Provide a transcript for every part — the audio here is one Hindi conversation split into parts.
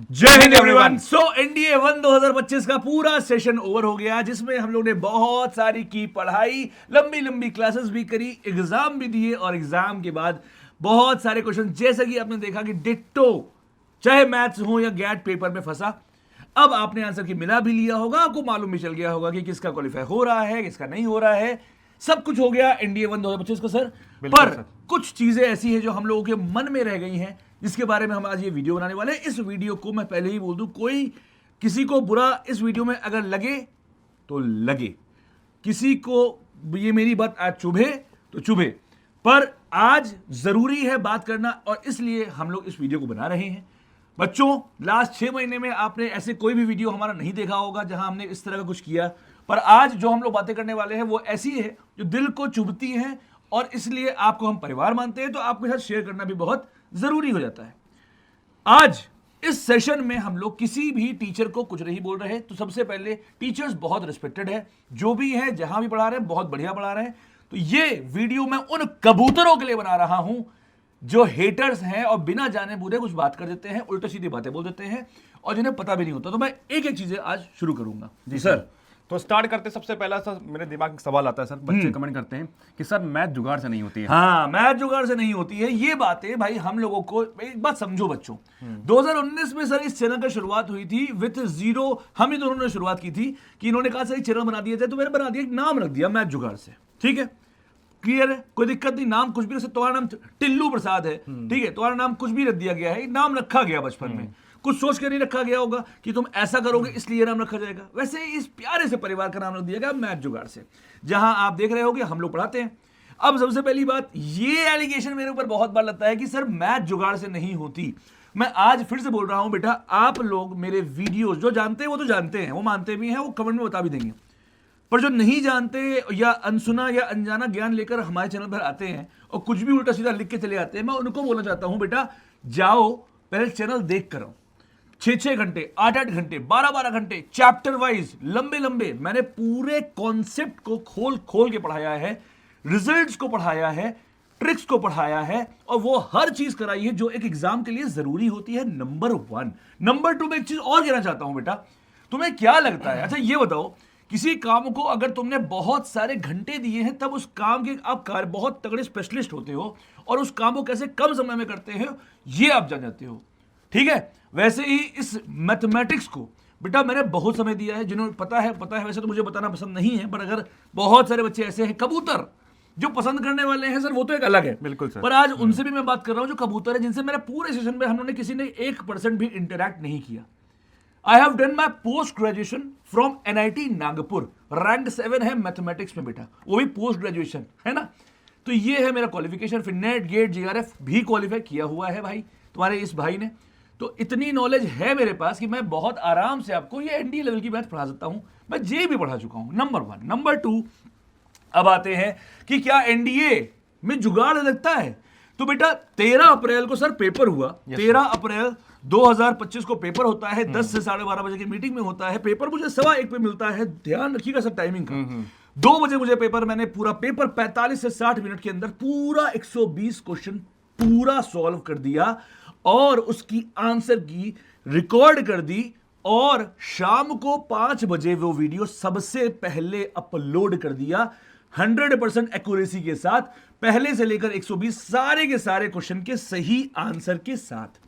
जय हिंद एवरीवन। सो एनडीए 1 2025 का पूरा सेशन ओवर हो गया, जिसमें हम लोग ने बहुत सारी की पढ़ाई, लंबी लंबी क्लासेस भी करी, एग्जाम भी दिए और एग्जाम के बाद बहुत सारे क्वेश्चन, जैसा कि आपने देखा कि डिट्टो, चाहे मैथ्स हो या गैट पेपर में फंसा। अब आपने आंसर की मिला भी लिया होगा, आपको मालूम भी चल गया होगा कि किसका क्वालिफाई हो रहा है, किसका नहीं हो रहा है। सब कुछ हो गया एनडीए 1 2025 का सर। पर सर। कुछ चीजें ऐसी हैं जो हम लोगों के मन में रह गई हैं, जिसके बारे में हम आज ये वीडियो बनाने वाले हैं। इस वीडियो को मैं पहले ही बोल दूं, कोई किसी को बुरा इस वीडियो में अगर लगे तो लगे, किसी को ये मेरी बात आज चुभे तो चुभे, पर आज जरूरी है बात करना और इसलिए हम लोग इस वीडियो को बना रहे हैं। बच्चों, लास्ट 6 महीने में आपने ऐसे कोई भी वीडियो हमारा नहीं देखा होगा जहां हमने इस तरह का कुछ किया, पर आज जो हम लोग बातें करने वाले हैं वो ऐसी है जो दिल को चुभती है और इसलिए आपको हम परिवार मानते हैं, तो आपके साथ शेयर करना भी बहुत जरूरी हो जाता है। आज इस सेशन में हम लोग किसी भी टीचर को कुछ नहीं बोल रहे। तो सबसे पहले, टीचर्स बहुत रिस्पेक्टेड है, जो भी है जहां भी पढ़ा रहे हैं बहुत बढ़िया पढ़ा रहे हैं। तो ये वीडियो मैं उन कबूतरों के लिए बना रहा हूं जो हेटर्स हैं और बिना जाने बुरे कुछ बात कर देते हैं, उल्टा सीधी बातें बोल देते हैं और जिन्हें पता भी नहीं होता। तो मैं एक एक चीजें आज शुरू करूंगा। जी सर। तो स्टार्ट करते सबसे पहला सर मेरे दिमाग में सवाल आता है सर, बच्चे कमेंट करते हैं कि सर मैथ जुगाड़ से नहीं होती है। हाँ, मैथ जुगाड़ से नहीं होती है। ये बातें भाई हम लोगों को, एक बात समझो बच्चों, 2019 में सर इस चैनल का शुरुआत हुई थी विथ जीरो। हम ही दोनों ने शुरुआत की थी कि इन्होंने कहा सर चैनल बना दिया जाए, तो मैंने बना दिया, एक नाम रख दिया मैथ जुगाड़ से। ठीक है, क्लियर है, कोई दिक्कत नहीं। नाम कुछ भी, तुम्हारा नाम टिल्लू प्रसाद है, ठीक है, तुम्हारा नाम कुछ भी रख दिया गया है, नाम रखा गया बचपन में, कुछ सोच कर नहीं रखा गया होगा कि तुम ऐसा करोगे इसलिए नाम रखा जाएगा। वैसे ही इस प्यारे से परिवार का नाम रख दिया गया मैथ जुगाड़ से, जहां आप देख रहे होगे हम लोग पढ़ाते हैं। अब सबसे पहली बात, ये एलिगेशन मेरे ऊपर बहुत बार लगता है कि सर मैथ जुगाड़ से नहीं होती। मैं आज फिर से बोल रहा हूं बेटा, आप लोग मेरे वीडियोस जो जानते हैं वो तो जानते हैं, वो मानते भी हैं, वो कमेंट में बता भी देंगे, पर जो नहीं जानते या अनसुना या अनजाना ज्ञान लेकर हमारे चैनल पर आते हैं और कुछ भी उल्टा सीधा लिख के चले आते हैं, मैं उनको बोलना चाहता हूं बेटा, जाओ पहले चैनल देख कर आओ। 6-6 घंटे, 8-8 घंटे, 12-12 घंटे, चैप्टर वाइज लंबे लंबे मैंने पूरे कॉन्सेप्ट को खोल खोल के पढ़ाया है, रिजल्ट्स को पढ़ाया है, ट्रिक्स को पढ़ाया है और वो हर चीज कराई है जो एक एग्जाम के लिए जरूरी होती है। नंबर 1। नंबर 2 में एक चीज और कहना चाहता हूं बेटा, तुम्हें क्या लगता है, अच्छा ये बताओ, किसी काम को अगर तुमने बहुत सारे घंटे दिए हैं तब उस काम के आप बहुत तगड़े स्पेशलिस्ट होते हो और उस काम को कैसे कम समय में करते हो ये आप जान जाते हो। ठीक है, वैसे ही इस मैथमेटिक्स को बेटा मैंने बहुत समय दिया है, जिन्होंने पता है, वैसे तो मुझे बताना पसंद नहीं है, पर अगर बहुत सारे बच्चे ऐसे हैं कबूतर जो पसंद करने वाले हैं सर, वो तो एक अलग है, बिल्कुल सर। पर आज उनसे भी मैं बात कर रहा हूं जो कबूतर है, जिनसे मेरे पूरे सेशन में हम लोगों ने किसी ने 1% भी इंटरैक्ट नहीं किया। I have done my post graduation from NIT Nagpur, rank 7 है मैथमेटिक्स में बेटा, वो भी पोस्ट ग्रेजुएशन है ना। तो ये है मेरा क्वालिफिकेशन, फिर नेट गेट जीआरएफ भी क्वालिफाई किया हुआ है भाई तुम्हारे इस भाई ने। तो इतनी नॉलेज है मेरे पास कि मैं बहुत आराम से आपको ये एनडीए लेवल की मैथ पढ़ा सकता हूं। मैं जे भी पढ़ा चुका हूं, नंबर 1। नंबर 2, अब आते हैं कि क्या एनडीए में जुगाड़ लगता है। तो बेटा 13 अप्रैल को सर पेपर हुआ, 13 अप्रैल 2025 को पेपर होता है, 10 से 12:30 बजे की मीटिंग में होता है। पेपर मुझे 1:15 पे मिलता है, ध्यान रखिएगा सर टाइमिंग का। 2 बजे मुझे पेपर, मैंने पूरा पेपर 45 से 60 मिनट के अंदर पूरा 120 क्वेश्चन पूरा सॉल्व कर दिया और उसकी आंसर की रिकॉर्ड कर दी और शाम को 5 बजे वो वीडियो सबसे पहले अपलोड कर दिया 100% एक्यूरेसी के साथ, पहले से लेकर 120 सारे के सारे क्वेश्चन के सही आंसर के साथ।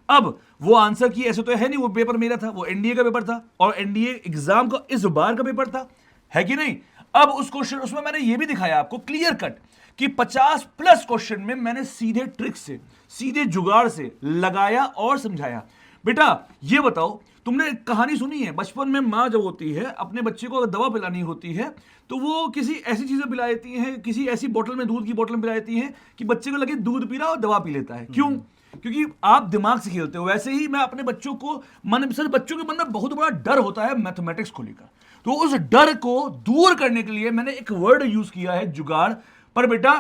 अब वो आंसर की ऐसे तो है नहीं, वो पेपर मेरा था, वो एनडीए का पेपर था और एनडीए एग्जाम का इस बार का पेपर था, है कि नहीं। अब उस क्वेश्चन, उसमें मैंने ये भी दिखाया आपको क्लियर कट कि 50+ क्वेश्चन में मैंने सीधे ट्रिक से, सीधे जुगाड़ से लगाया और समझाया। बेटा ये बताओ, तुमने कहानी सुनी है, बचपन में माँ जब होती है अपने बच्चे को अगर दवा पिलानी होती है तो वो किसी ऐसी चीजें पिला देती हैं, किसी ऐसी बोतल में, दूध की बोतल में पिला देती हैं कि बच्चे को लगे दूध पी रहा और दवा पी लेता है। क्यों? क्योंकि आप दिमाग से खेलते हो। वैसे ही मैं अपने बच्चों को बच्चों के मन में बहुत बड़ा डर होता है मैथमेटिक्स को लेकर, तो उस डर को दूर करने के लिए मैंने एक वर्ड यूज किया है, जुगाड़। पर बेटा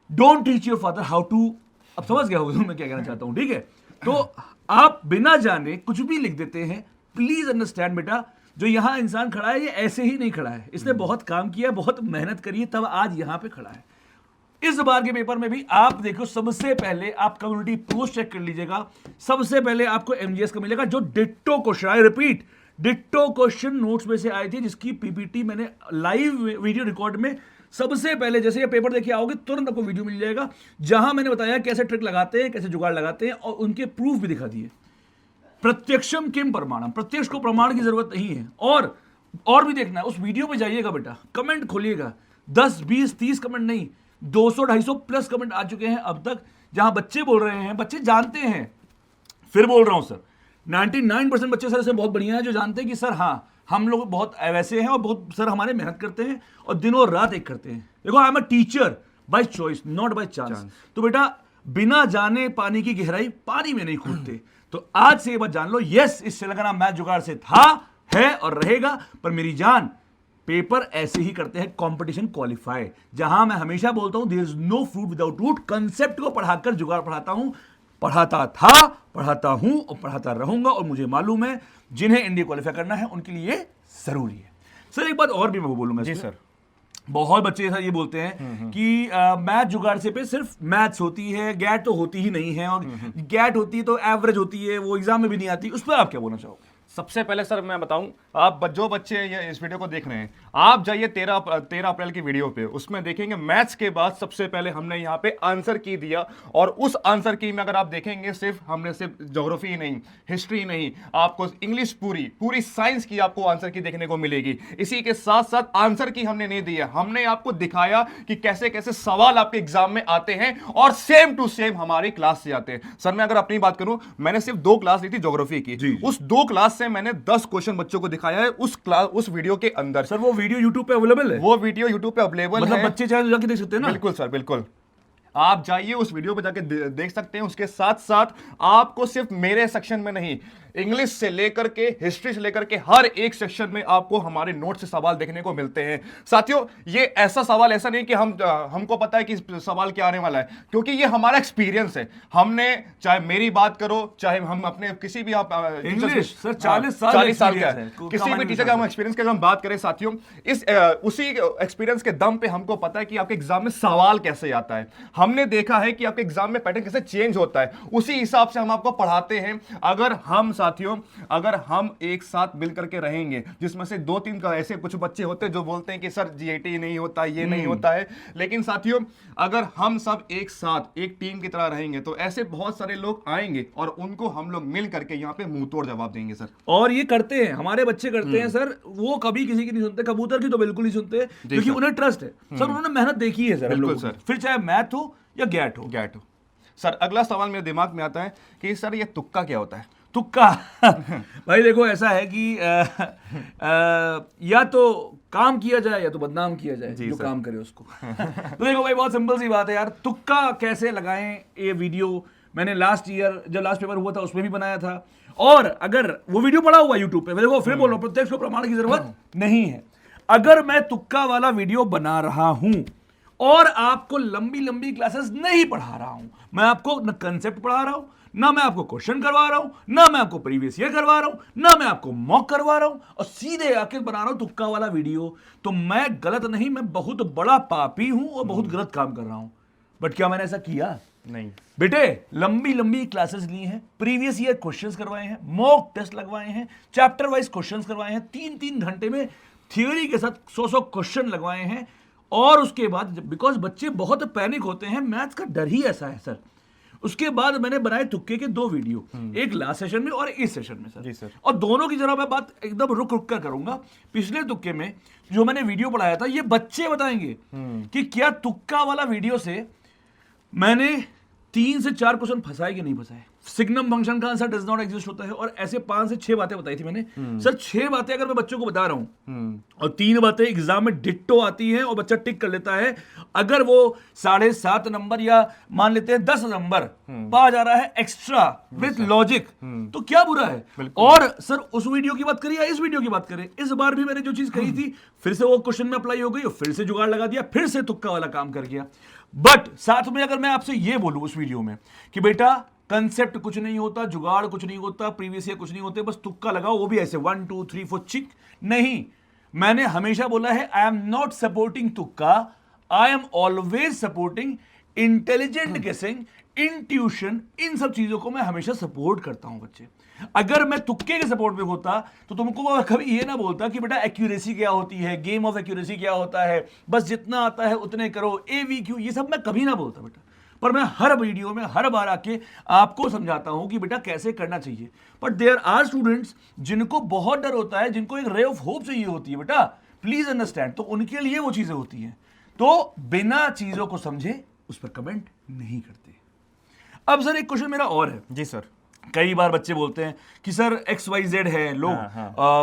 don't teach your father how to, अब समझ गया होगा मैं क्या कहना चाहता हूं, ठीक है। तो आप बिना जाने कुछ भी लिख देते हैं, प्लीज अंडरस्टैंड बेटा, जो यहां इंसान खड़ा है ये ऐसे ही नहीं खड़ा है, इसने बहुत काम किया, बहुत मेहनत करी है, तब आज यहां पे खड़ा है। इस बार के पेपर में भी आप देखो, सबसे पहले आप कम्युनिटी पोस्ट चेक कर लीजिएगा, सबसे पहले आपको एमजीएस का मिलेगा जो ditto question, I repeat, ditto question notes में से आई थी, जिसकी पीपीटी मैंने लाइव वीडियो रिकॉर्ड में सबसे पहले, जैसे ये पेपर देखिए आओगे तुरंत आपको वीडियो मिल जाएगा, जहां मैंने बताया कैसे ट्रिक लगाते हैं, कैसे जुगाड़ लगाते हैं, और उनके प्रूफ भी दिखा दिए। प्रत्यक्षम किम प्रमाणम, प्रत्यक्ष को प्रमाण की जरूरत नहीं है। और भी देखना है, उस वीडियो पे जाइएगा बेटा, कमेंट खोलिएगा, 10 20 30 कमेंट नहीं, 200 250 प्लस कमेंट आ चुके हैं अब तक, जहां बच्चे बोल रहे हैं, बच्चे जानते हैं, फिर बोल रहा हूं सर, 99% बच्चे सर से बहुत बढ़िया हैं, जो जानते हैं कि सर हाँ हम लोग बहुत वैसे हैं, और बहुत सर हमारे मेहनत करते हैं और दिनों रात एक करते हैं। देखो, I am a teacher by choice, not by chance. तो बेटा, बिना जाने पानी की गहराई पानी में नहीं कूदते। तो आज से ये बात जान लो, यस, इस चैनल का नाम मैथ जुगाड़ से था, है और रहेगा, पर मेरी जान, पेपर ऐसे ही करते हैं, कंपटीशन क्वालिफाई, जहां मैं हमेशा बोलता हूं there is no fruit without root. Concept को पढ़ाकर जुगाड़ पढ़ाता हूं, पढ़ाता था, पढ़ाता हूं और पढ़ाता रहूंगा, और मुझे मालूम है जिन्हें इंडिया क्वालिफाई करना है उनके लिए जरूरी है। सर एक बात और भी मैं बोलूंगा जी सर। बहुत बच्चे सर ये बोलते हैं कि मैथ जुगाड़ से पे सिर्फ मैथ्स होती है, गैट तो होती ही नहीं है, और गैट होती है तो एवरेज होती है, वो एग्जाम में भी नहीं आती। उस पर आप क्या बोलना चाहोगे? सबसे पहले सर मैं बताऊं, आप जो बच्चे ये इस वीडियो को देख रहे हैं, आप जाइए 13 अप्रैल की वीडियो पे, उसमें देखेंगे मैथ्स के बाद सबसे पहले हमने यहाँ पे आंसर की दिया, और उस आंसर की में अगर आप देखेंगे हमने सिर्फ ज्योग्राफी ही नहीं, हिस्ट्री नहीं, आपको इंग्लिश पूरी साइंस की आपको आंसर की देखने को मिलेगी। इसी के साथ साथ आंसर की हमने नहीं दिया, हमने आपको दिखाया कि कैसे कैसे सवाल आपके एग्जाम में आते हैं, और सेम टू सेम हमारी क्लास से आते हैं। सर मैं अगर अपनी बात करूं, मैंने सिर्फ 2 क्लास ली थी ज्योग्राफी की, उस 2 क्लास से मैंने 10 क्वेश्चन बच्चों को दिखाया है उस वीडियो के अंदर। सर वो वीडियो YouTube पे अवेलेबल है? वो वीडियो YouTube पे अवेलेबल है, मतलब बच्चे चाहे जाके देख सकते हैं ना? बिल्कुल सर, बिल्कुल, आप जाइए उस वीडियो पे जाके देख सकते हैं। उसके साथ साथ आपको सिर्फ मेरे सेक्शन में नहीं, इंग्लिश से लेकर के हिस्ट्री से लेकर के हर एक सेक्शन में आपको हमारे नोट से सवाल देखने को मिलते हैं। साथियों, ये ऐसा सवाल ऐसा नहीं कि हमको पता है कि सवाल क्या आने वाला है, क्योंकि ये हमारा एक्सपीरियंस है। हमने, चाहे मेरी बात करो, चाहे हम अपने किसी भी आप इंग्लिश सर 40 साल का है, किसी भी टीचर का हम एक्सपीरियंस की हम बात करें साथियों, इस उसी एक्सपीरियंस के दम पे हमको पता है कि आपके एग्जाम में सवाल कैसे आता है। हमने देखा है कि आपके एग्जाम में पैटर्न कैसे चेंज होता है, उसी हिसाब से हम आपको पढ़ाते हैं। अगर हम एक साथ मिल करके रहेंगे, जिसमें से 2-3 का ऐसे कुछ बच्चे होते हैं जो बोलते हैं कि सर जीएटी नहीं होता, ये नहीं होता है, लेकिन साथियों अगर हम सब एक साथ एक टीम की तरह रहेंगे तो ऐसे बहुत सारे लोग आएंगे और उनको हम लोग मिल करके यहाँ पे मुंह तोड़ जवाब देंगे सर। और ये करते हैं, हमारे बच्चे करते हैं सर, वो कभी किसी की नहीं सुनते, कबूतर की तो बिल्कुल नहीं सुनते, क्योंकि उन्हें ट्रस्ट है सर, उन्होंने मेहनत देखी है सर, बिल्कुल सर, फिर चाहे मैथ हो या गैट हो। सर अगला सवाल मेरे दिमाग में आता है कि सर ये तुक्का क्या होता है? तुक्का भाई देखो, ऐसा है कि या तो काम किया जाए या तो बदनाम किया जाए, जो काम करे उसको तो देखो भाई, बहुत सिंपल सी बात है यार, तुक्का कैसे लगाएं, ये वीडियो मैंने लास्ट ईयर जब लास्ट पेपर हुआ था उसमें भी बनाया था, और अगर वो वीडियो पड़ा हुआ यूट्यूब पे, देखो फिर बोलो, प्रत्यक्ष को प्रमाण की जरूरत नहीं है। अगर मैं तुक्का वाला वीडियो बना रहा हूं और आपको लंबी लंबी क्लासेस नहीं पढ़ा रहा हूं, मैं आपको न कंसेप्ट पढ़ा रहा हूं, ना मैं आपको क्वेश्चन करवा रहा हूं, ना मैं आपको प्रीवियस ईयर करवा रहा हूं, ना मैं आपको मॉक करवा रहा हूं, और सीधे आके बना रहा हूं तुक्का वाला वीडियो, तो मैं गलत नहीं, मैं बहुत बड़ा पापी हूं और बहुत गलत काम कर रहा हूं। बट क्या मैंने ऐसा किया? नहीं बेटे, लंबी लंबी क्लासेस ली हैं, प्रीवियस ईयर क्वेश्चंस करवाए हैं, मॉक टेस्ट लगवाए हैं, चैप्टर वाइज क्वेश्चंस करवाए हैं, 3-3 घंटे में थियोरी के साथ 100 क्वेश्चन लगवाए हैं, और उसके बाद बिकॉज बच्चे बहुत पैनिक होते हैं, मैथ्स का डर ही ऐसा है सर, उसके बाद मैंने बनाए तुक्के के 2 वीडियो, एक लास्ट सेशन में और इस सेशन में सर। जी सर। और दोनों की जरा मैं बात एकदम रुक रुक कर करूंगा। पिछले तुक्के में जो मैंने वीडियो पढ़ाया था, ये बच्चे बताएंगे कि क्या तुक्का वाला वीडियो से मैंने 3 से 4 क्वेश्चन फंसाए कि नहीं फंसाए। सिग्नम फंक्शन का आंसर डज नॉट एग्जिस्ट होता है, और ऐसे 5 से 6 बातें बताई थी मैंने सर। 6 बातें अगर मैं बच्चों को बता रहा हूं और 3 बातें एग्जाम में डिट्टो आती हैं और बच्चा टिक कर लेता है, अगर वो 7.5 नंबर या मान लेते हैं 10 नंबर पा जा रहा है एक्स्ट्रा विथ लॉजिक, तो क्या बुरा है। और सर उस वीडियो की बात करें या इस वीडियो की बात करें, इस बार भी मैंने जो चीज कही थी फिर से वो क्वेश्चन में अप्लाई हो गई, और फिर से जुगाड़ लगा दिया, फिर से तुक्का वाला काम कर गया। बट साथ में अगर मैं आपसे ये बोलूं उस वीडियो में कि बेटा कंसेप्ट कुछ नहीं होता, जुगाड़ कुछ नहीं होता, प्रीवियस ईयर कुछ नहीं होते, बस तुक्का लगाओ, वो भी ऐसे 1 2 3 4 चिक नहीं। मैंने हमेशा बोला है, आई एम नॉट सपोर्टिंग तुक्का, I am always supporting intelligent गेसिंग, इंट्यूशन, इन सब चीजों को मैं हमेशा सपोर्ट करता हूं बच्चे। अगर मैं तुक्के के सपोर्ट में होता तो तुमको कभी ये ना बोलता कि बेटा एक्यूरेसी क्या होती है, गेम ऑफ एक्यूरेसी क्या होता है, बस जितना आता है उतने करो, AVQ, ये सब मैं कभी ना बोलता बेटा। पर मैं हर वीडियो में हर बार आके आपको समझाता हूं कि बेटा कैसे करना चाहिए। बट देयर आर स्टूडेंट्स जिनको बहुत डर होता है, जिनको एक रे ऑफ होप चाहिए होती है बेटा, प्लीज अंडरस्टैंड, तो उनके लिए वो चीजें होती हैं। तो बिना चीजों को समझे उस पर कमेंट नहीं करते। अब सर एक क्वेश्चन मेरा और है। जी सर। कई बार बच्चे बोलते हैं कि सर XYZ है लोग,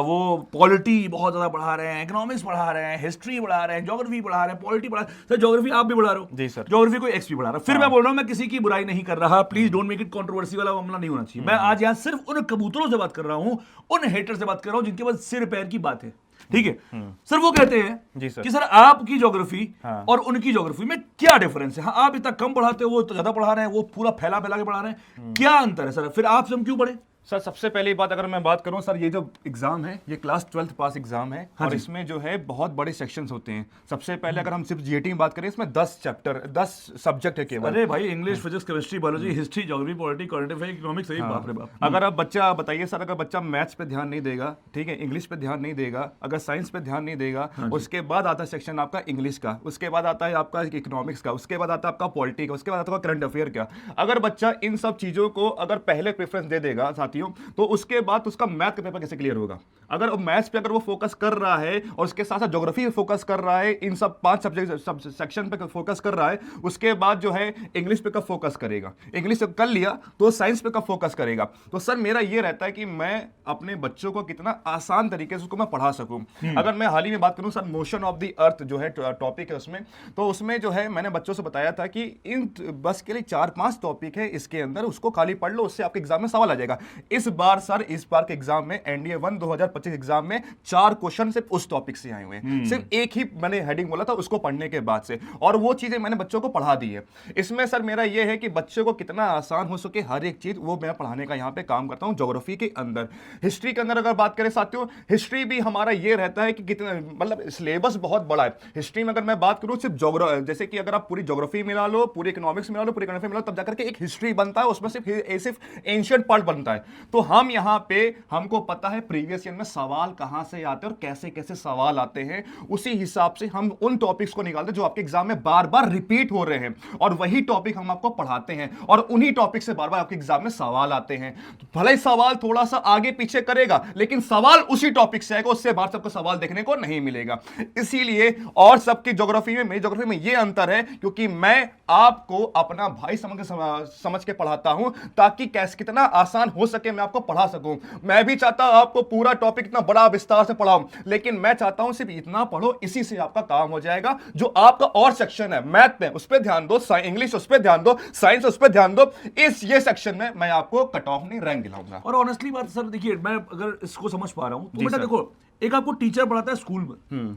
वो पॉलिटी बहुत ज्यादा पढ़ा रहे हैं, इकोनॉमिक्स पढ़ा रहे हैं, हिस्ट्री पढ़ा रहे हैं, ज्योग्राफी पढ़ा रहे हैं, पॉलिटी पढ़ा रहे हैं। सर ज्योग्राफी आप भी पढ़ा रहे हो? जी सर। ज्योग्राफी को X भी पढ़ा रहा है। फिर मैं बोल रहा हूं मैं किसी की बुराई नहीं कर रहा, please don't make it controversy वाला मामला नहीं होना चाहिए। मैं आज यहाँ सिर्फ उन कबूतरों से बात कर रहा हूं, उन हेटर से बात कर रहा हूं जिनके पास सिर पैर की बात है, ठीक है। सर वो कहते हैं जी सर। कि सर आपकी ज्योग्राफी और उनकी ज्योग्राफी में क्या डिफरेंस है? हाँ, आप इतना कम पढ़ाते हो, वो तो ज्यादा पढ़ा रहे हैं, वो पूरा फैला फैला के पढ़ा रहे हैं, क्या अंतर है सर? फिर आपसे हम क्यों पढ़े? सर सबसे पहली बात अगर मैं बात करूं सर, ये जो एग्जाम है ये क्लास 12th पास एग्जाम है। और इसमें जो है बहुत बड़े सेक्शंस होते हैं। सबसे पहले अगर हम सिर्फ जीएटी में बात करें, इसमें 10 चैप्टर 10 सब्जेक्ट है केवल। अरे भाई English, physics, chemistry, biology, history, geography, polity, current affair, economics, बाप रे बाप। अगर आप बच्चा बताइए सर, अगर बच्चा मैथ्स पे ध्यान नहीं देगा, ठीक है, इंग्लिश पे ध्यान नहीं देगा, अगर साइंस पे ध्यान नहीं देगा, उसके बाद आता है सेक्शन आपका इंग्लिश का, उसके बाद आता है आपका इकोनॉमिक्स का, उसके बाद आता है आपका पॉलिटी का, उसके बाद आता है करंट अफेयर का। अगर बच्चा इन सब चीजों को अगर पहले प्रेफरेंस दे देगा साथियों, तो उसके बाद उसका मैथ का पेपर कैसे क्लियर होगा? अगर मैथ्स पे अगर वो फोकस कर रहा है और उसके साथ साथ ज्योग्राफी पे फोकस कर रहा है, इन सब 5 सब्जेक्ट सब सेक्शन पे फोकस कर रहा है, उसके बाद जो है इंग्लिश पे कब फोकस करेगा? इंग्लिश कर लिया तो साइंस पे कब फोकस करेगा? तो सर मेरा ये रहता है कि मैं अपने बच्चों को कितना आसान तरीके से उसको मैं पढ़ा सकूं। अगर मैं हाल ही में बात करूं sir, motion of the earth जो है टॉपिक है उसमें, तो उसमें जो है मैंने बच्चों से बताया था कि इन बस के लिए 4-5 टॉपिक है इसके अंदर, उसको खाली पढ़ लो, उससे आपके एग्जाम में सवाल आ जाएगा। इस बार सर इस बार के एग्जाम में NDA 1 2025 एग्जाम में 4 क्वेश्चन सिर्फ उस टॉपिक से आए हुए हैं। सिर्फ एक ही मैंने हेडिंग बोला था उसको पढ़ने के बाद से, और वो चीजें मैंने बच्चों को पढ़ा दी है। इसमें सर मेरा ये है कि बच्चों को कितना आसान हो सके हर एक चीज, वो मैं पढ़ाने का यहाँ पे काम करता हूँ। ज्योग्राफी के अंदर, हिस्ट्री के अंदर अगर बात करें साथियों, हिस्ट्री भी हमारा ये रहता है कि कितना मतलब सिलेबस बहुत बड़ा है। हिस्ट्री में अगर मैं बात करूँ सिर्फ जैसे कि अगर आप पूरी ज्योग्राफी मिला लो, पूरी इकोनॉमिक्स मिला लो, पूरी करंट अफेयर मिला लो, तब जाकर के एक हिस्ट्री बनता है, उसमें सिर्फ एंशिएंट पार्ट बनता है। तो हम यहाँ पे हमको पता है प्रीवियस ईयर में सवाल कहां से आते हैं और कैसे कैसे सवाल आते हैं, उसी हिसाब से हम उन टॉपिक्स को निकालते हैं जो आपके एग्जाम में बार बार रिपीट हो रहे हैं, और वही टॉपिक हम आपको पढ़ाते हैं, और उन्हीं टॉपिक से बार बार आपके एग्जाम में सवाल आते हैं। तो भले ही सवाल थोड़ा सा आगे पीछे करेगा, लेकिन सवाल उसी टॉपिक से आएगा, उससे बाहर सबको सवाल देखने को नहीं मिलेगा। इसीलिए और सबकी ज्योग्राफी में, मेरी ज्योग्राफी में यह अंतर है क्योंकि मैं आपको अपना भाई समझ के पढ़ाता हूं, ताकि कैसे कितना आसान हो सके मैं आपको पढ़ा सकूं। मैं भी चाहता हूं आपको पूरा टॉपिक इतना बड़ा विस्तार से पढ़ाऊं, लेकिन मैं चाहता हूं सिर्फ इतना पढ़ो, इसी से आपका काम हो जाएगा। जो आपका और सेक्शन है मैथ में, उस पर ध्यान दो, इंग्लिश उस पर ध्यान दो, साइंस उस पर ध्यान दो, ये सेक्शन में मैं आपको कट ऑफ नहीं रैंक दिलाऊंगा। और ऑनेस्टली बात सर, देखिए मैं अगर इसको समझ पा रहा हूं तो बेटा देखो, एक आपको टीचर पढ़ाता है स्कूल में,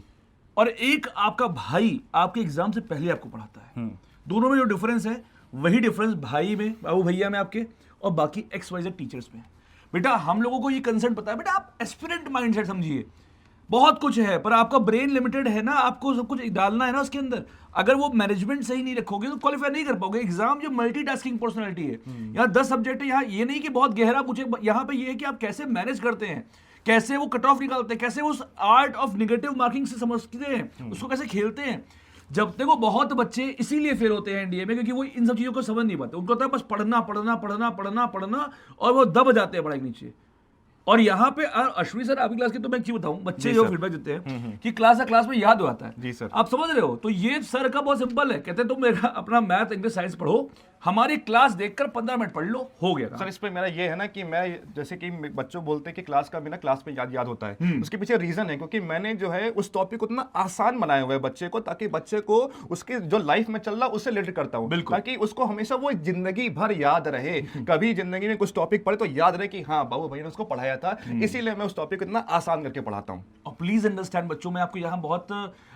और एक आपका भाई आपके एग्जाम से पहले आपको पढ़ाता है। दोनों में जो डिफरेंस है वही डिफरेंस भाई में, बाबू भैया में आपके, और बाकी XYZ टीचर्स में। बेटा हम लोगों को ये कंसेंट पता है, बेटा आप एस्पिरेंट माइंडसेट समझिए, बहुत कुछ है पर आपका ब्रेन लिमिटेड है ना, आपको सब कुछ डालना है ना उसके अंदर। अगर वो मैनेजमेंट सही नहीं रखोगे तो क्वालिफाई नहीं कर पाओगे। एग्जाम जो मल्टीटास्किंग पर्सनालिटी है, यहाँ 10 सब्जेक्ट है, यहाँ ये नहीं कि बहुत गहरा पूछे, यहाँ पे ये है कि आप कैसे मैनेज करते हैं, कैसे वो कट ऑफ निकालते हैं, कैसे उस आर्ट ऑफ निगेटिव मार्किंग से समझते हैं, उसको कैसे खेलते हैं। जब देखो बहुत बच्चे इसीलिए फेल होते हैं NDA में, क्योंकि वो इन सब चीजों को समझ नहीं पाते। उनको होता है बस पढ़ना पढ़ना पढ़ना पढ़ना पढ़ना, और वो दब जाते हैं पढ़ाई नीचे। और यहाँ पे अश्विनी सर आपकी क्लास के, तो मैं क्यों बताऊं, बच्चे जो फीडबैक देते हैं कि क्लास में याद हो आता है। जी सर। आप समझ रहे हो? तो ये सर का बहुत सिंपल है, कहते हैं तुम मेरा अपना मैथ इंग्लिश साइंस पढ़ो, हमारी क्लास देखकर 15 मिनट पढ़ लो, हो गया। सर इस पे मेरा ये है ना कि मैं, जैसे कि बच्चों बोलते हैं कि क्लास का बिना क्लास में याद होता है, उसके पीछे रीजन है क्योंकि मैंने जो है उस टॉपिक को उतना आसान बनाया हुआ है बच्चे को, ताकि बच्चे को उसके जो लाइफ में चल रहा उससे रिलेटेड करता हूं, ताकि उसको हमेशा वो जिंदगी भर याद रहे। कभी जिंदगी में कुछ टॉपिक पढ़े तो याद रहे कि हाँ बाबू भैया ने उसको पढ़ाया था, इसीलिए मैं उस टॉपिक को इतना आसान करके पढ़ाता हूँ। और प्लीज अंडरस्टैंड बच्चों, मैं आपको यहाँ बहुत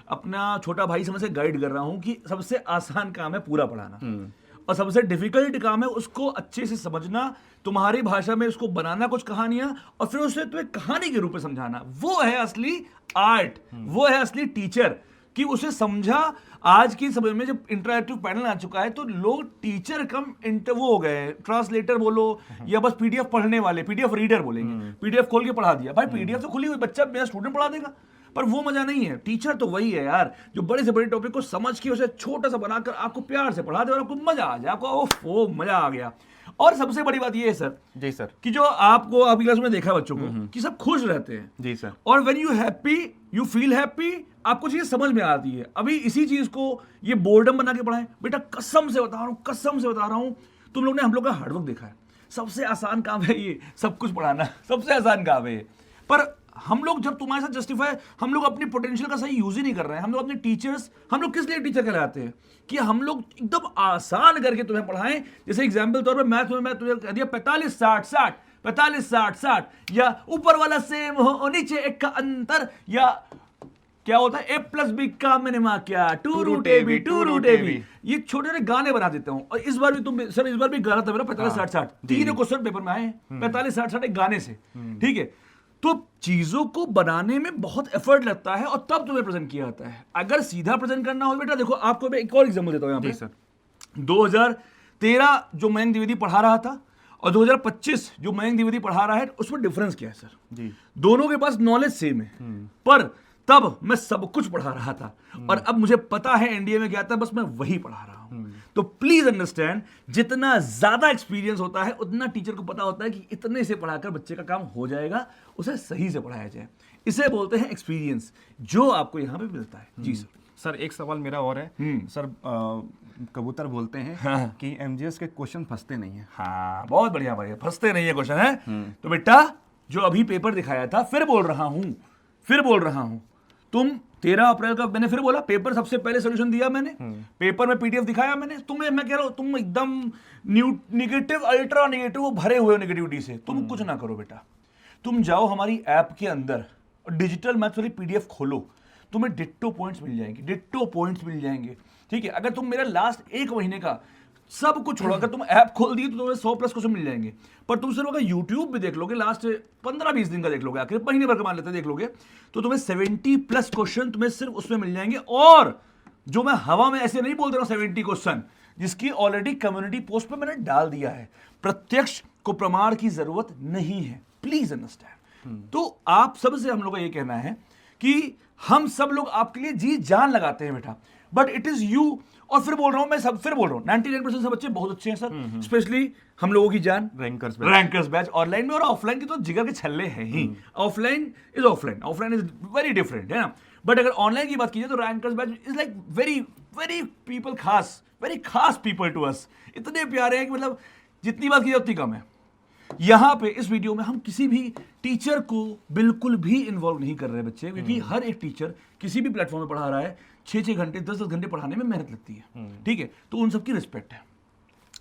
अपना छोटा भाई समझ से गाइड कर रहा हूँ कि सबसे आसान काम है पूरा पढ़ाना, और सबसे डिफिकल्ट काम है उसको अच्छे से समझना, तुम्हारी भाषा में उसको बनाना कुछ कहानियां, और फिर उसे तुम्हें कहानी के रूप में समझाना। वो है असली आर्ट, वो है असली टीचर। कि उसे समझा। आज की समय में जब इंटरैक्टिव पैनल आ चुका है तो लोग टीचर कम वो हो गए, ट्रांसलेटर बोलो या बस पीडीएफ पढ़ने वाले, पीडीएफ रीडर बोलेंगे, पीडीएफ खोल के पढ़ा दिया। भाई पीडीएफ तो खुली हुई, बच्चा मेरा स्टूडेंट पढ़ा देगा, पर वो मजा नहीं है। टीचर तो वही है यार जो बड़े से बड़े टॉपिक को समझ के उसे छोटा सा बनाकर आपको प्यार से पढ़ा दे और आपको मजा आ जाए, आपको ओह मजा आ गया। और सबसे बड़ी बात ये है सर, जी सर, कि जो आपको अभी क्लास में देखा बच्चों को कि सब खुश रहते हैं, जी सर, और when you happy you feel happy, आपको चीज समझ में आती है। अभी इसी चीज को ये बोर्डम बना के पढ़ाएं बेटा, कसम से बता रहा हूं, कसम से बता रहा हूं, तुम लोग ने हम लोग का हार्डवर्क देखा है। सबसे आसान काम है ये सब कुछ पढ़ाना, सबसे आसान काम है ये। पर हम लोग जब तुम्हारे साथ जस्टिफाई, हम लोग अपनी पोटेंशियल का सही यूज ही नहीं कर रहे हैं। हम लोग अपने टीचर्स, हम लोग किस लिए टीचर कहलाते हैं कि हम लोग एकदम आसान करके तुम्हें पढ़ाएं। जैसे एग्जाम्पल तौर पर मैथ में मैं तुम्हें कह दिया 45 60 60 45 60 60, या ऊपर वाला सेम हो नीचे एक का अंतर, या क्या होता है a+b का मिनिमा क्या 2√ab 2√ab। ये छोटे छोटे गाने बना देता हूं। और इस बार भी तुम सर, इस बार भी गाना था मेरा 45 60 60, तीन क्वेश्चन पेपर में आए हैं 45 60 60 एक गाने से, ठीक है। तो चीजों को बनाने में बहुत एफर्ट लगता है और तब तुम्हें प्रेजेंट किया जाता है। अगर सीधा प्रेजेंट करना हो बेटा, देखो आपको मैं एक और एग्जांपल देता हूं यहां पे। सर 2013 जो मयंक द्विवेदी पढ़ा रहा था और 2025 जो मयंक द्विवेदी पढ़ा रहा है, उसमें डिफरेंस क्या है सर? जी, दोनों के पास नॉलेज सेम है, पर तब मैं सब कुछ पढ़ा रहा था और अब मुझे पता है एनडीए में क्या था, बस मैं वही पढ़ा रहा हूं। तो प्लीज अंडरस्टैंड, जितना ज्यादा एक्सपीरियंस होता है उतना टीचर को पता होता है कि इतने से पढ़ाकर बच्चे का काम हो जाएगा, उसे सही से पढ़ाया जाए। इसे बोलते हैं एक्सपीरियंस, जो आपको यहां पे मिलता है। जी सर। सर एक सवाल मेरा और है सर, कबूतर बोलते हैं कि एमजीएस के क्वेश्चन फंसते नहीं है। हाँ बहुत बढ़िया भाई, फंसते नहीं है क्वेश्चन है। तो बेटा जो अभी पेपर दिखाया था, फिर बोल रहा हूं, तुम 13 अप्रैल का मैंने फिर बोला, पेपर सबसे पहले सोल्यूशन दिया मैंने, पेपर में पीडीएफ दिखाया मैंने तुम्हें। मैं कह रहा हूं तुम एकदम निगेटिव, अल्ट्रा निगेटिव, वो भरे हुए हो निगेटिविटी से। तुम कुछ ना करो बेटा, तुम जाओ हमारी ऐप के अंदर और डिजिटल मैथ्स वाली पीडीएफ खोलो, तुम्हें डिट्टो पॉइंट्स मिल जाएंगे, ठीक है। अगर तुम मेरा लास्ट एक महीने का सब कुछ छोड़ो, अगर तुम ऐप खोल दिए तो तुम्हें 100+ क्वेश्चन मिल जाएंगे। पर तुम सिर्फ अगर यूट्यूब भी देख लोगे, लास्ट 15-20 दिन का देख लोगे, आखिर महीने भर का मान लेते देख लोगे, तो तुम्हें 70+ क्वेश्चन तुम्हें सिर्फ उसमें मिल जाएंगे। और जो मैं हवा में ऐसे नहीं बोल रहा हूं 70 क्वेश्चन, जिसकी ऑलरेडी कम्युनिटी पोस्ट पे मैंने डाल दिया है। प्रत्यक्ष को प्रमाण की जरूरत नहीं है, प्लीज अंडरस्टैंड। तो आप सबसे हम लोग का ये कहना है कि हम सब लोग आपके लिए जी जान लगाते हैं बेटा, बट इट इज यू। और फिर बोल रहा हूं मैं, सब फिर बोल रहा हूं 99% सब बच्चे बहुत अच्छे हैं सर, स्पेशली हम लोगों की जान रैंकर्स बैच ऑनलाइन में और ऑफलाइन की तो जिगर के छल्ले हैं ही। ऑफलाइन इज वेरी डिफरेंट है ना। बट अगर ऑनलाइन की बात कीजिए तो rankers batch is like very very people, very खास पीपल टू अस। इतने प्यारे हैं कि मतलब जितनी बात की उतनी कम है। यहां पे इस वीडियो में हम किसी भी टीचर को बिल्कुल भी इन्वॉल्व नहीं कर रहे बच्चे, क्योंकि हर एक टीचर किसी भी प्लेटफॉर्म में पढ़ा रहा है, 6-6 घंटे 10-10 घंटे पढ़ाने में मेहनत लगती है, ठीक है। तो उन सबकी रिस्पेक्ट है।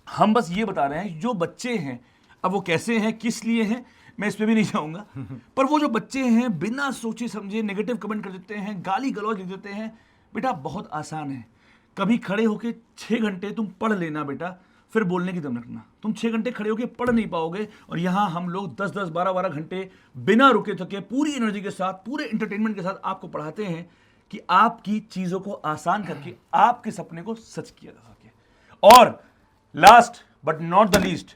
हम बस ये बता रहे हैं जो बच्चे हैं, अब वो कैसे हैं, किस लिए हैं, मैं इस पे भी नहीं जाऊंगा, पर वो जो बच्चे हैं बिना सोचे समझे नेगेटिव कमेंट कर देते हैं, गाली गलौज लिख देते हैं, बेटा बहुत आसान है। कभी खड़े होके 6 घंटे तुम पढ़ लेना बेटा, फिर बोलने की दम रखना। तुम 6 घंटे खड़े होके पढ़ नहीं पाओगे, और यहां हम लोग 10-10 12-12 घंटे बिना रुके थके पूरी एनर्जी के साथ, पूरे एंटरटेनमेंट के साथ आपको पढ़ाते हैं कि आपकी चीजों को आसान करके आपके सपने को सच किया जा सके। और last but not the least,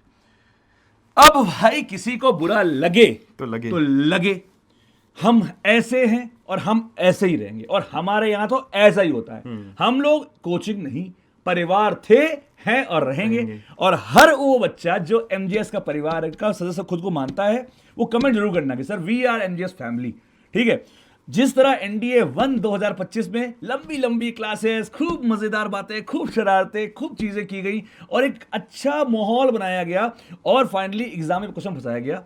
अब भाई किसी को बुरा लगे तो लगे, हम ऐसे हैं और हम ऐसे ही रहेंगे, और हमारे यहां तो ऐसा ही होता है। हम लोग कोचिंग नहीं, परिवार थे, हैं और रहेंगे। और हर वो बच्चा जो एमजीएस का परिवार का सदस्य खुद को मानता है, वो कमेंट जरूर करना कि sir we are MGS family, ठीक है। जिस तरह एनडीए 1 2025 में लंबी लंबी क्लासेस, खूब मजेदार बातें, खूब शरारतें, खूब चीजें की गई और एक अच्छा माहौल बनाया गया और फाइनली एग्जाम में क्वेश्चन फंसाया गया,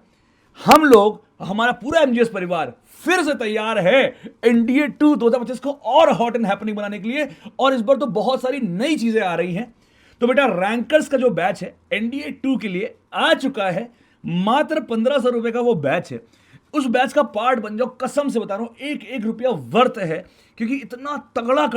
हम लोग, हमारा पूरा एमजीएस परिवार फिर से तैयार है एनडीए 2 2025 को और हॉट एंड हैपनिंग बनाने के लिए। और इस बार तो बहुत सारी नई चीजें आ रही हैं। तो बेटा रैंकर्स का जो बैच है एनडीए 2 के लिए आ चुका है, मात्र 1500 रुपए का वो बैच है। उस बैच का पार्ट बन जाओ, कसम से बता रहा हूं, 1-1 रुपया वर्थ है, क्योंकि इतना तगड़ा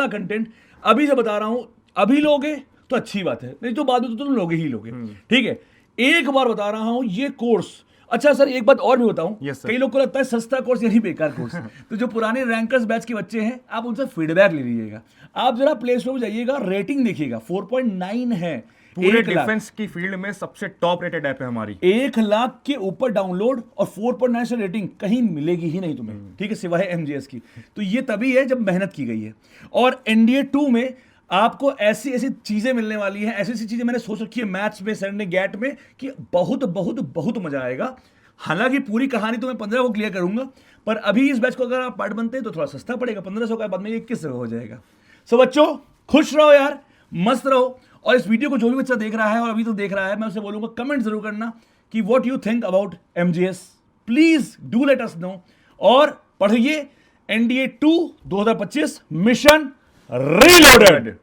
कंटेंट अभी से बता रहा हूं। अभी लोगे तो अच्छी बात है, नहीं तो बाद में तो तुम लोगे ही लोगे, ठीक है। एक बार बता रहा हूं, ये कोर्स अच्छा सर, एक बात और भी बताऊं, Yes, sir. कई लोग को लगता है सस्ता कोर्स यही बेकार कोर्स तो जो पुराने रैंकर्स बैच के बच्चे हैं, आप उनसे फीडबैक ले लीजिएगा। आप जरा प्ले स्टोर पे जाइएगा, रेटिंग देखिएगा 4.9 है। पूरे 1 लाख डिफेंस की फील्ड में सबसे टॉप रेटेड ऐप है हमारी। 1 लाख के ऊपर डाउनलोड और 4.9 से रेटिंग कहीं मिलेगी ही नहीं तुम्हें, ठीक है, सिवाय एमजीएस की। तो ये तभी है जब मेहनत की गई है। और एनडीए 2 में आपको ऐसी ऐसी चीजें मिलने वाली हैं, ऐसी ऐसी चीजें मैंने सोच रखी है मैथ्स में, सर ने गैट में, कि बहुत बहुत बहुत मजा आएगा। हालांकि पूरी कहानी तो मैं 15 को क्लियर करूंगा, पर अभी इस बैच को अगर आप पार्ट बनते हैं तो थोड़ा सस्ता पड़ेगा, 1500 का, बाद में ये 2100 हो जाएगा। सो बच्चों, खुश रहो यार, मस्त रहो। और इस वीडियो को जो भी बच्चा देख रहा है और अभी तो देख रहा है, मैं उसे बोलूंगा कमेंट जरूर करना कि what you think about MGS. Please do let us know. और पढ़िए एनडीए 2 2025 मिशन रीलोडेड।